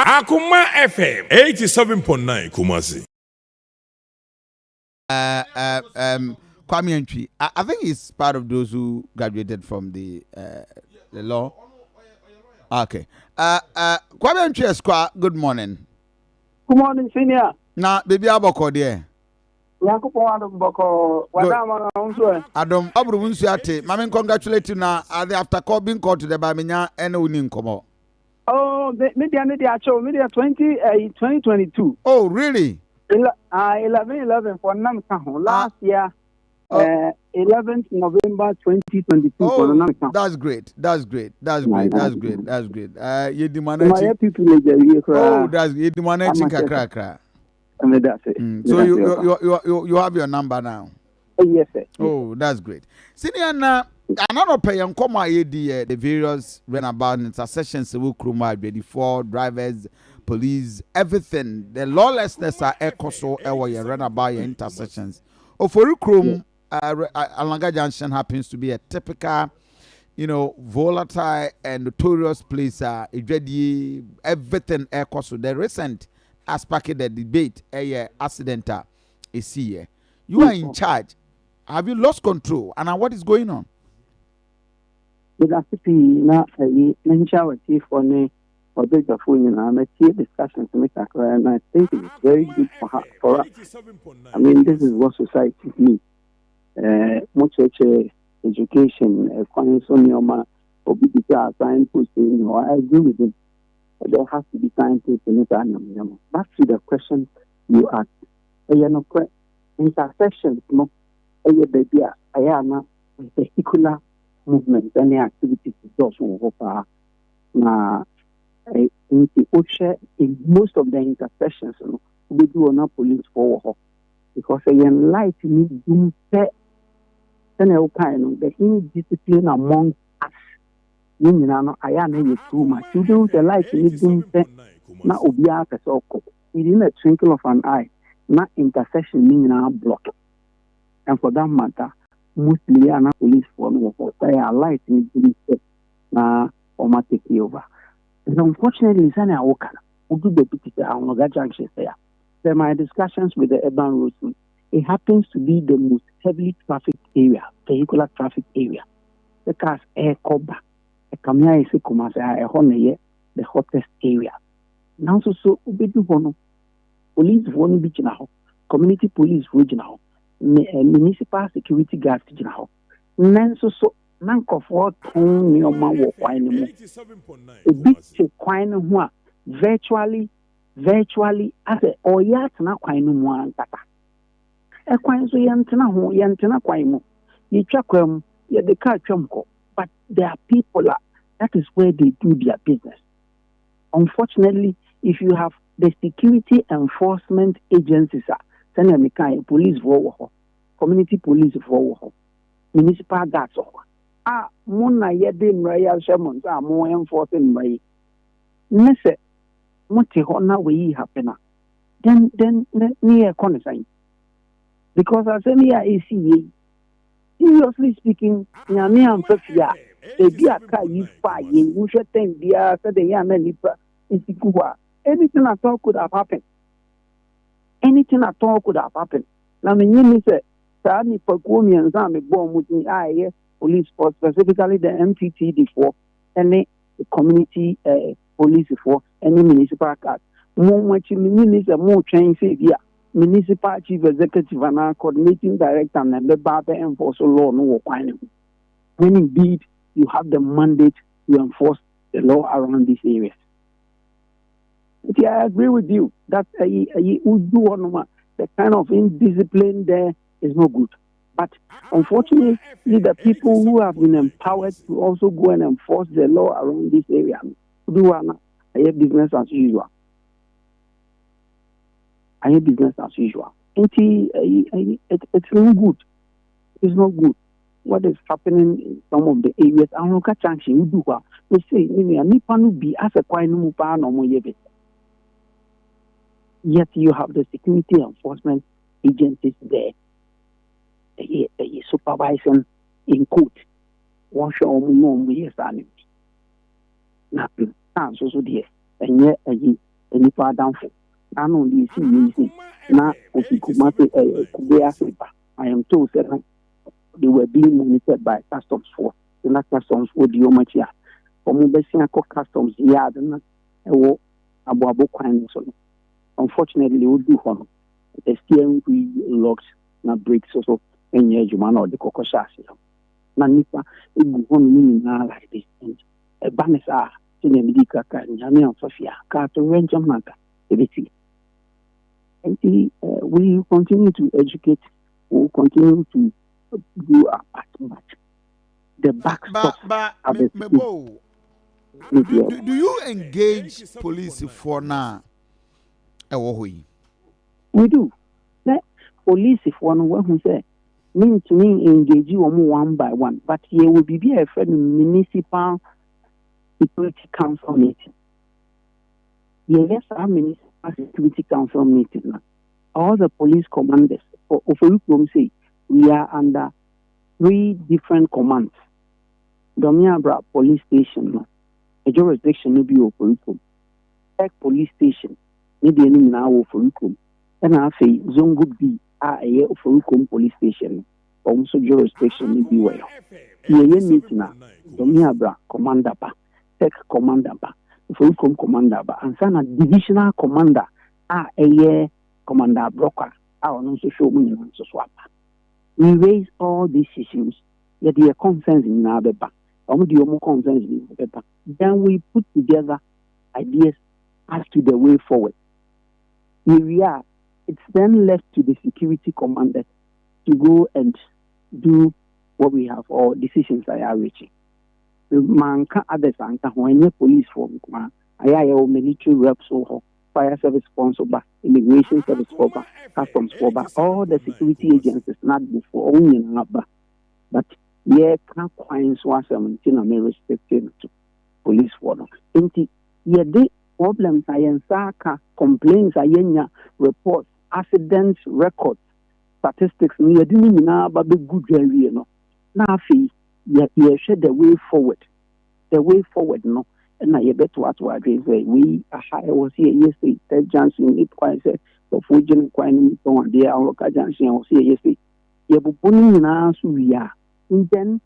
Akoma FM 87.9 Kumasi. Kwame Entry. I think he's part of those who graduated from the law. Okay. Kwame Entry Esquire, good morning. Good morning, senior. Now, baby Aboko there. Adam Boko. Adam Abrunsiate. Mammy, congratulate you now. Are they after being called to the Baminya and Unin Como? Oh, media show, media 2022. Oh, really? 11 for Namkahon last year. 11th November 2022 for Namkahon. That's great. That's great. That's great. That's great. That's great. You demand oh, that's you demand kakra. That's it. So you have your number now. Yes, sir. Oh, that's great. Senior, another pay and come the various runabout intersections Oforikrom before drivers, police, everything. The lawlessness are echo so your runabout intersections. Oforikrom Anloga Junction happens to be a typical, volatile and notorious place. Everything echo so the recent aspect of the debate accident is here. You are in charge. Have you lost control? And what is going on? Discussions to make and I think it's very good for us. I mean, this is what society needs. Much education, signposting, I agree with him. There has to be signposts in it. Back to the question you asked. Intersections, particular movements, any activities just over in most of the intersections, we do not police for because light needs to the indiscipline among us. I am too much. You do the light needs to not obia within a twinkle of an eye, not intersection meaning block. And for that matter, mostly are not police for light needs to be or take over. And unfortunately, we do the Anloga Junction there. My discussions with the urban roadsman, it happens to be the most heavily trafficked area, vehicular traffic area. Because Akoma, Kamia is the hottest area. Now, so police won't be now, community police regional, municipal security guards regional. So Nanko for tone your man walk wine. A bit quine virtually as a or yat na quine one tata. A quine so yantina quine. You track them, yet the car chumko. But there are people that is where they do their business. Unfortunately, if you have the security enforcement agencies, police for community police for municipal guards. Mona yedin royal shamans are more enforcing by Nesse Motihona we happen. Then near consign. Because as any ACA, seriously speaking, Yamian Fafia, a dear car you buy, you should think the other day, in Sikua. Anything at all could have happened. Anything at all could have happened. Now, when say, Sani Pokumi and Zami born with me, police force, specifically the MTTD for any community police for any municipal card. More much minister, more train here. Municipal chief executive and coordinating director and the barber enforce law no when indeed you have the mandate to enforce the law around these areas. I agree with you that the kind of indiscipline there is no good. But unfortunately, the people who have been empowered to also go and enforce the law around this area do business as usual. Business as usual. It's not good. It's not good. What is happening in some of the areas? Anloga Junction, we do what we say. Be as a yet you have the security enforcement agencies there. Supervising in court. One show more years than now, so dear. And yet, any far down for. I know this easy. Now, I am told that they were being monitored by customs force. The last customs for the Omachia. Customs yard and Abu Quine. Unfortunately, they would do one. The steering wheel locks, not brakes, also, and Yajuman or the Kokosas. Nanipa, it would mean like this. A banisa, Cinemedica, Yamian Sofia, Carter, Ranjamaka, everything. And we continue to educate, we continue to do our part, but the backstop do you engage police for now? We do. The police for one who say mean to me engage you one by one, but here will be a friend municipal security council meeting. Yes, our municipal security council meeting now. All the police commanders for Oforikrom say we are under 3 different commands. Domiabra police station, a jurisdiction will be Oforikrom. Tech police station, maybe any now Oforikrom. And I say Zongo B are a Oforikrom police station. Also jurisdiction will be well. Here meeting now. Domiabra commander ba, tech commander ba, Oforikrom commander ba, and sana divisional commander are a commander broker. Our non social meaning to swap. We raise all these issues, yet there are concerns in our paper. Then we put together ideas as to the way forward. Here we are. It's then left to the security commander to go and do what we have, or decisions that are reaching. Manka others anka when police form, I military reps or fire service sponsor, immigration service for customs for all the security agencies not before only but yeah, can't find so 17 respected to police for them. Yeah, the problems I ansaka complaints I reports, accidents, records, statistics near didn't know but the good area no. Now yeah, shed the way forward. The way forward no. And I bet what we was here yesterday. Ted Johnson, it quite said, the Fujian Quine on the Anloga Junction was here yesterday. Yabupuni in us we are. And then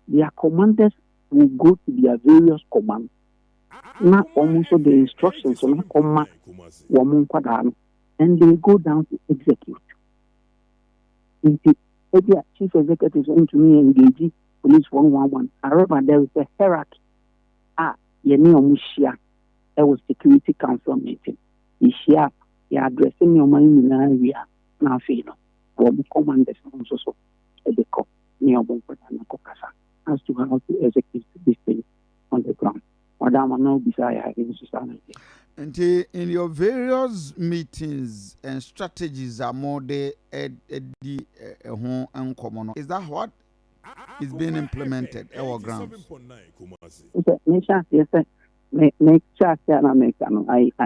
their commanders will go to their various commands. Not almost the instructions on Akoma, Woman Quadan, and they go down to execute. The chief executive is going to me engage police 111. However, there is a hierarchy. Yeni omushia was security council meeting. Ishia ya addressing your money in area na fino. For the commanders also the cop near Kokasa as to how to execute this thing on the ground. Madam now beside in society. And in your various meetings and strategies are more the home and common. Is that what is being implemented at our grounds? I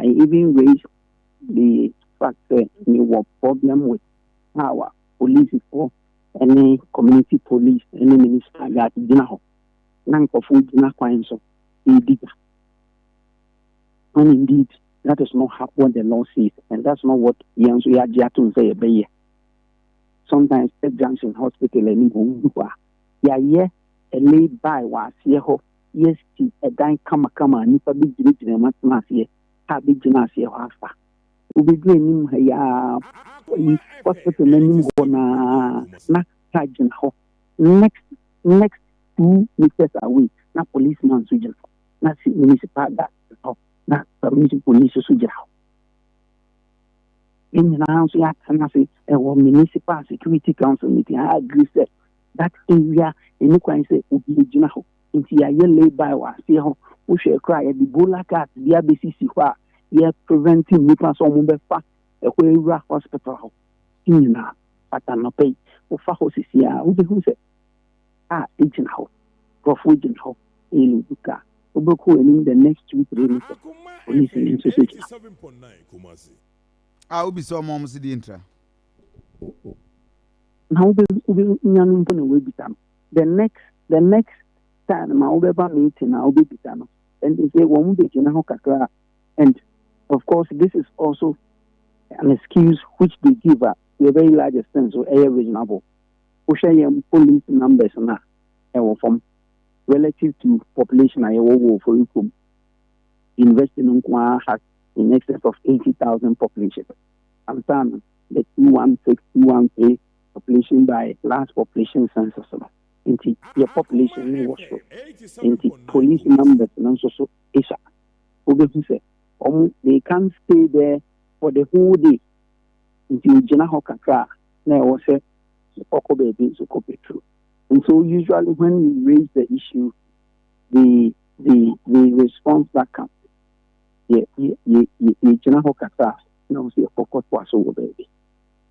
even raised the fact that we were problem with our police for any community police, any minister that did not food dinner coins of and indeed that is not what the law says, and that's not what Yansu Yajatun say. Sometimes Ted Johnson Hospital and yeah, a laid by was here. Yes, a dime come, and if a big gentleman must here, have big gymnast here. We'll be doing him here. Hospital name not charging ho. Next 2 meters away, not policeman sujan, not municipal that, not municipal police sujan. In the house, we have a municipal security council meeting. I agree that area in the coin say Ubijinaho. Into a year laid by was here, who shall cry at the Bola cat, the ABCC, ye preventing Nipas or Mumbefa, a way hospital. Ina, but I'm not paid for Fahos here, who said, Agent Ho, Profugent Ho, in Luka, Oboku, and in the next 2 3 police in society. I will be so mom's the intra. Now will be done. The next time I'll be meeting, I'll be done. And they say, one be Kakra. And of course, this is also an excuse which they give to a very large extent, so reasonable. Police numbers now from relative to population I Oforikrom. University has in excess of 80,000 population. And then the 216, 213 population by last population census. Into your population was into police numbers and also so Asia. They can't stay there for the whole day until Jena Kakra. Now was a baby so copy true. And so usually when we raise the issue, the response that comes, Jena Kakra now say focus was over baby.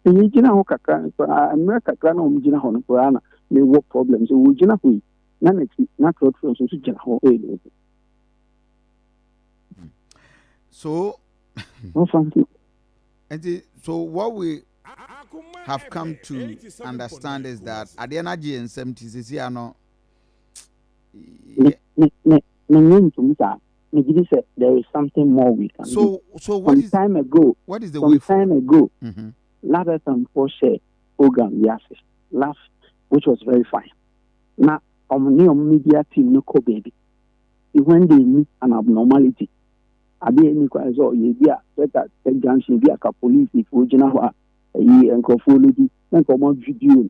The Jena Kakra, America Crano Jena Honor, may work problems. So Jena Hui, none it's not road from so Jena Ho. So, no, thank you. And so what we have come to understand is that at the energy and 70s, no. There is something more we can do. So what is time ago? What is the some way time ago? Lather and Porsche program, yes, laugh, which was very fine. Now, on new media team, no co baby. When they meet an abnormality, I be any question, or you be a better junction, be a police, if we know ye and conformity, then come on video.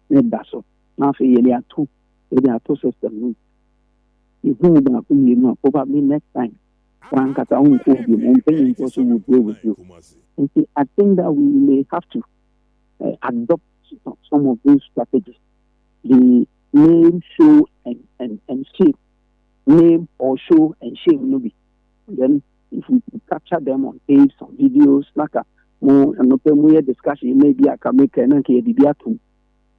That's all. Now, say there are two systems. You know, probably next time, one cat own will deal with you. And see, I think that we may have to adopt some of those strategies. The name, show, and shame. Name or show and shame, no be. Then, if we capture them on tapes, on videos, like a more and open discussion, maybe I can make an idea to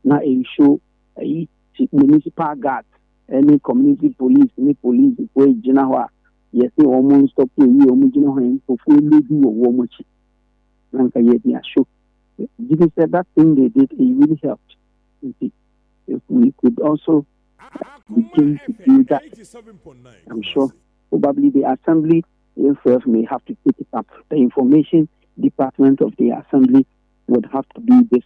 now a show a municipal guard, any community police, any police, where Jinawa, yes, they almost stop to you, Mujino, for full do or warm. Nanka yet, show. Jimmy said that thing they did, it really helped. If we could also begin to do that, I'm sure probably the assembly itself may have to take it up. The information department of the assembly would have to do this,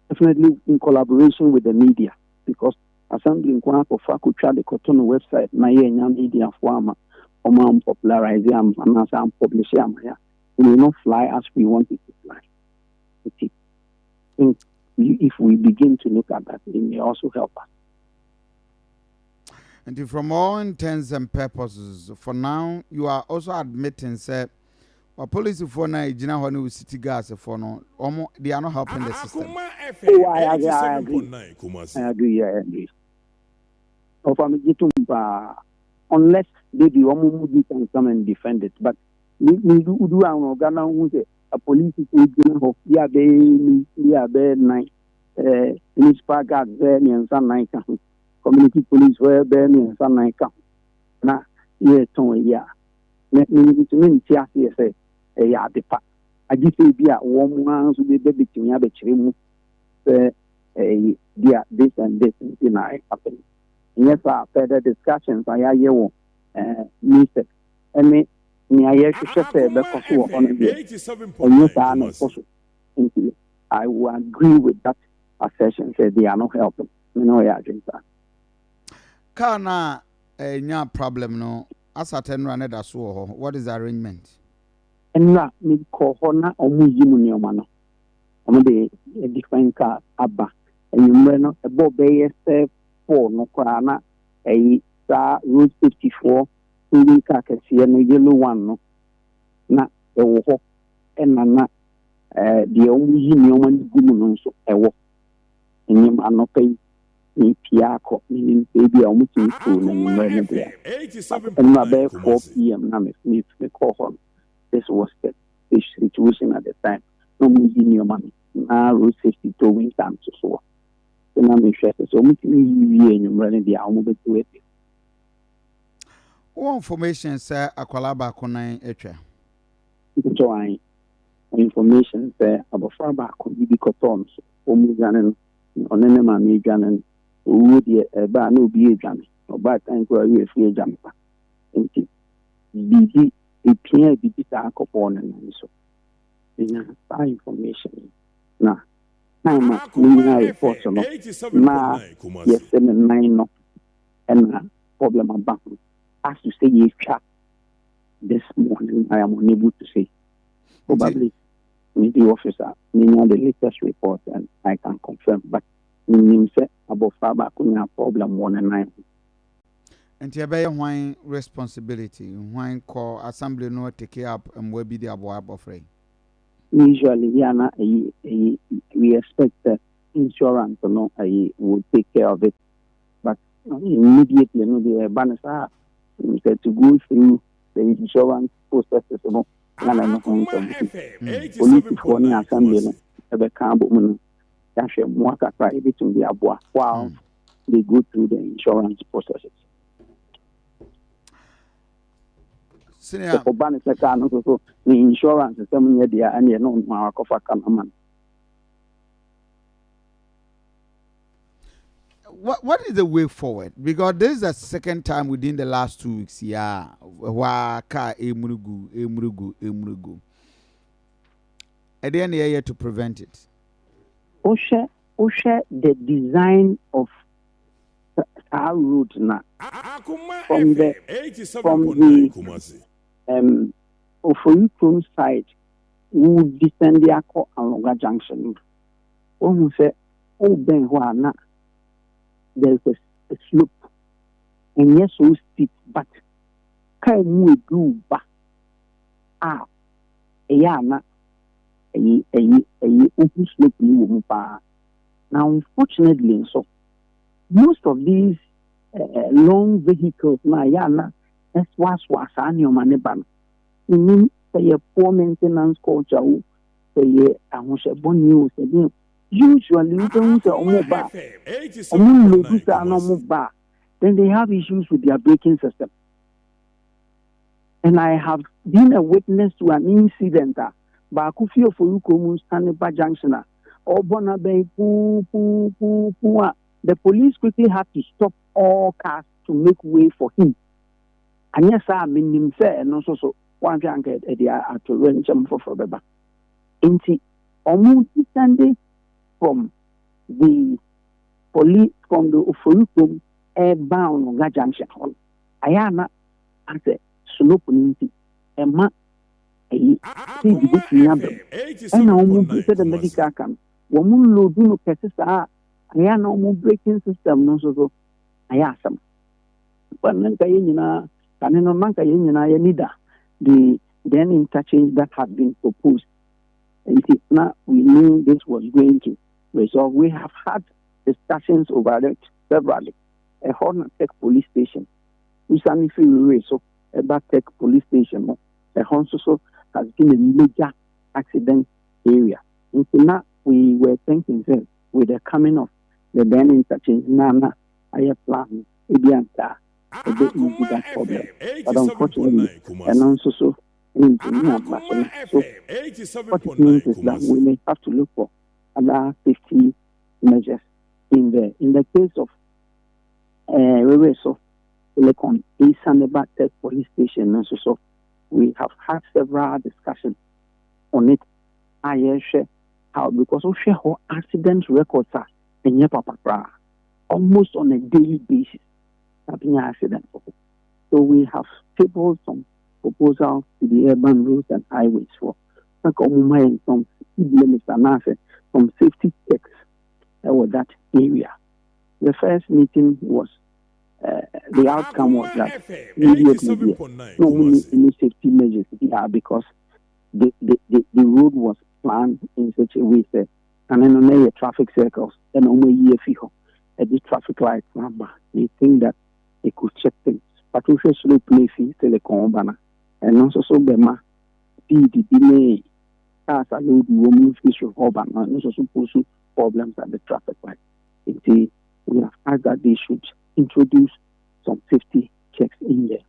definitely in collaboration with the media, because assembly in Kwana Kofa could try the Kotono website, my media form, or popularize them, and publish them. It will not fly as we want it to fly. If we begin to look at that, it may also help us. And from all intents and purposes, for now, you are also admitting, sir, police for Nigeria when city gas for no, they are not helping the system. Oh, I agree. Unless they can come and defend it, but we do a police agent of night, municipal guard there and some night. Community police were burning and some night. Now, yeah, let me say, a depart. I just say, be a warm one to be baby to me, this and this, and I happen. Yes, further discussions, I hear you, Mr. And me, I hear you say, because on it, I will agree with that assertion, say they are not helping. You know, I drink that. Kana a problem no as at run that so what is the arrangement? And na me call hona or muzimu mano. The different car abba and you know a bob SF 4 no crana a route 54 moving car can see no yellow one no na a walk and na the only human woman so a walk and you are not paying. Piako, meaning baby, I'm looking for and there. And my bed 4 p.m. Now, me call home. This was the situation at the time. No moving your money. Now, Route 52 wing time to so. Then I'm interested. So, I'm running the arm to it. What information, sir, a collab conine etre? Join information there about far back could be cotons, Omugan, on any man, and would no be a jam, or bad time for a free jumper. And BD EPA Bibita Akopon and so. In information. Now, I'm a report on now, yes, and 9 and problem about as to say you chat this morning. I am unable to say. Probably maybe officer, meaning the latest report, and I can confirm. But meaning say about Faba Kunya problem 1 and 9. And Tiabaya wine responsibility, wine call assembly no take up and will be the abo free. Usually, Yana, we expect that insurance will take care of it. But immediately, the banners are to go through the insurance processes. Police for the assembly, a camp, that's a more between the aboa while they go through the insurance processes. Senior, Banners the insurance is something there, and you know, my cover cameraman. What is the way forward? Because this is the second time within the last 2 weeks. Yeah, waka emurugu. At the end, you're here to prevent it. Osha, the design of our route now from the Oforikrom side, we will descend the Anloga Junction. When we say, oh, Ben, there's a slope, and yes, so steep, but can we do back? A yana, open slope, now, unfortunately, so most of these long vehicles, yana, as was on your money ban. Meaning, say a poor maintenance culture, say a news, usually we don't say then they have issues with their braking system. And I have been a witness to an incident but Oforikrom Stanley Junction or Bonabay, the police quickly had to stop all cars to make way for him. And yes, I mean him say and also so one junket at the to rent some for Beba. Inti almost Sunday from the police from the Oforikrom airbound Anloga Junction Hall. I am at a slope ninety a ma a and almost the medical camp. Woman load no cases are I am no braking system no so I ask them. But Nankayina, Kanino Nankayina, neither the then interchange that had been proposed. And now we knew this was going to resolve. We have had discussions over it severally. A Hornatech police station, Usani Freeway, so a Backtech police station, a Honsoso has been a major accident area. And so now we were thinking that with the coming of the then interchange, Nana, I have planned a bit easy that problem. But unfortunately, and also so what it means is that we may have to look for other safety measures in the case of Silicon East and the Backtech police station and so we have had several discussions on it. I share how because we share how accident records are in Papa almost on a daily basis having accident. So we have tabled some proposals to the urban roads and highways for some limits and some safety checks over that area. The first meeting was the outcome was that immediately no any safety measures because the road was planned in such a way that and then on the traffic circles and only year fiho at the traffic light number they think that they could check things. But we should slow play fee telecom banner and also so bema PDB as a load woman fish of urban and also supposed to problems at the traffic light. We have asked that they should introduce some safety checks in there.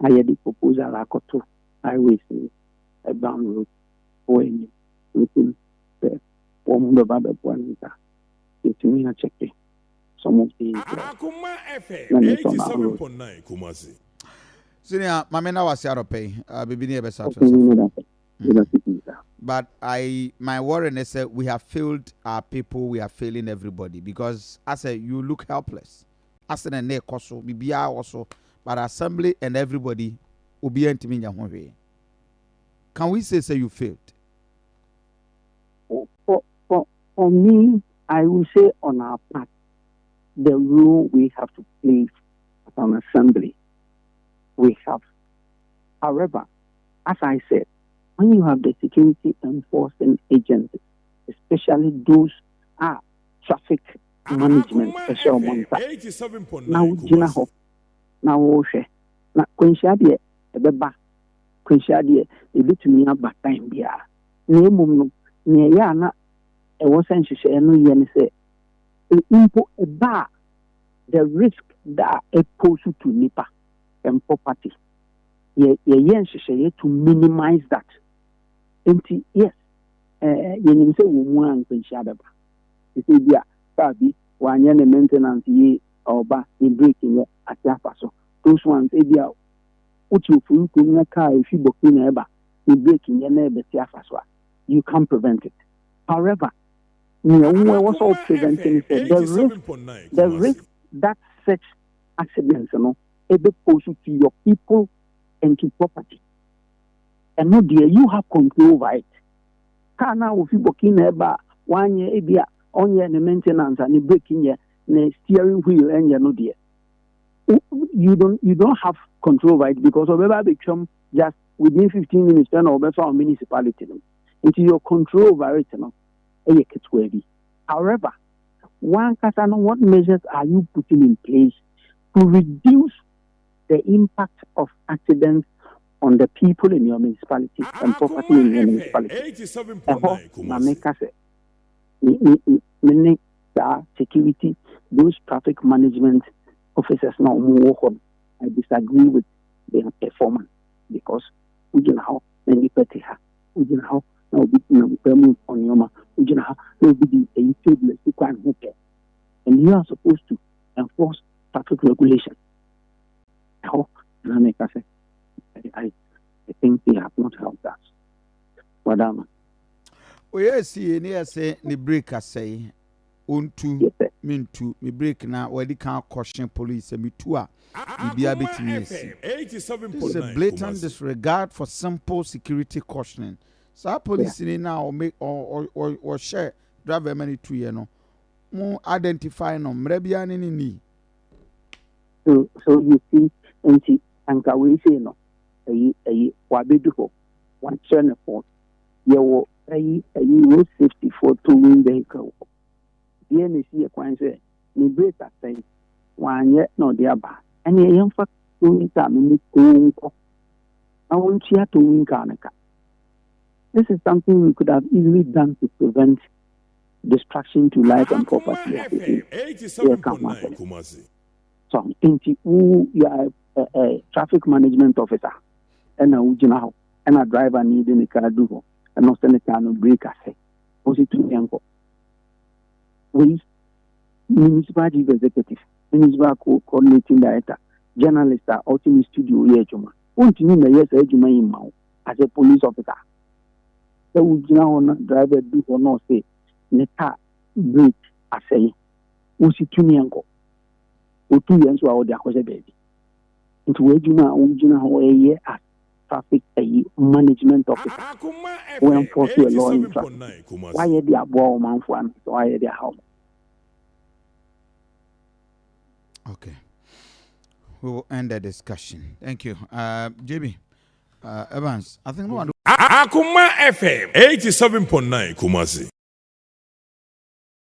I had the proposal I got to highways a bound road for any within the form of the point to check some of the Akoma FM 87.9 Kumasi. Senior, Mamena was out of pay. Baby near best. But my worry is that we have failed our people, we are failing everybody because I said you look helpless. I said a neck also, BBI also, but assembly and everybody will be intimate. Can we say you failed? For me, I will say on our part, the role we have to play as an assembly, we have. However, as I said, when you have the security enforcing agencies, especially those traffic management, special monitor, now Jina Hop, now Oshe, now Quinshadi, a beba, Quinshadi, a bit to me about time beer. Name Niana, a was anxious, and no yen say, import a bar, the risk that a pose to Nipa and property. Ye to minimize that. Yes, you say one can shut up. You say, yeah, Fabi, one year maintenance ye or back in breaking it at Yapaso. Those ones, if you put you in a car, if you book in ever, in breaking your neighbor Yafaso, you can't prevent it. However, we was all preventing the risk that such accidents, it poses to your people and to property. And no dear, you have control over it. Can now if you book in about 1 year, on year the maintenance and the breaking year, the steering wheel and no dear. You don't have control over it because of ever become just within 15 minutes then over for municipality. Into your control over it, However, one question, what measures are you putting in place to reduce the impact of accidents on the people in your municipality and property in your municipality? Security, those traffic management officers now work on. I disagree with their performance because we don't know how many petty have. We don't know how now we on Yoma. We don't know how nobody a utility requirement hotel. And you are supposed to enforce traffic regulation. I think they have not helped us. Madam. We see near say the break I say unto mean to me break now where they can't caution police and me too. This is a blatant disregard for simple security cautioning. So police in now make or share driver many 2 years no more identify no mrebian in ni. So you see and we say no a wabedu one channel for your road safety for towing vehicle. The NC a coin say me break that thing 1 year no the other. And a young fact doing time I want you to win Kanaka. This is something we could have easily done to prevent destruction to life and property. So, you are a traffic management officer, and a driver needing a car do, and not send a car no break. I say, was it too young? We municipal executive, municipal coordinating director, journalist, ultimate studio, Yejuma. Won't you know, yes, Ejuma in Mao as a police officer? So, we now driver do or not say, Neta break. I say, was it too young? 2 years ago, they are baby. Into Ejuma, as traffic management officer. We enforce the law in traffic. Why are they a ball man for them? Why are they how? Okay. We will end the discussion. Thank you. JB, Evans, I think no one. Akoma FM 87.9 Kumasi.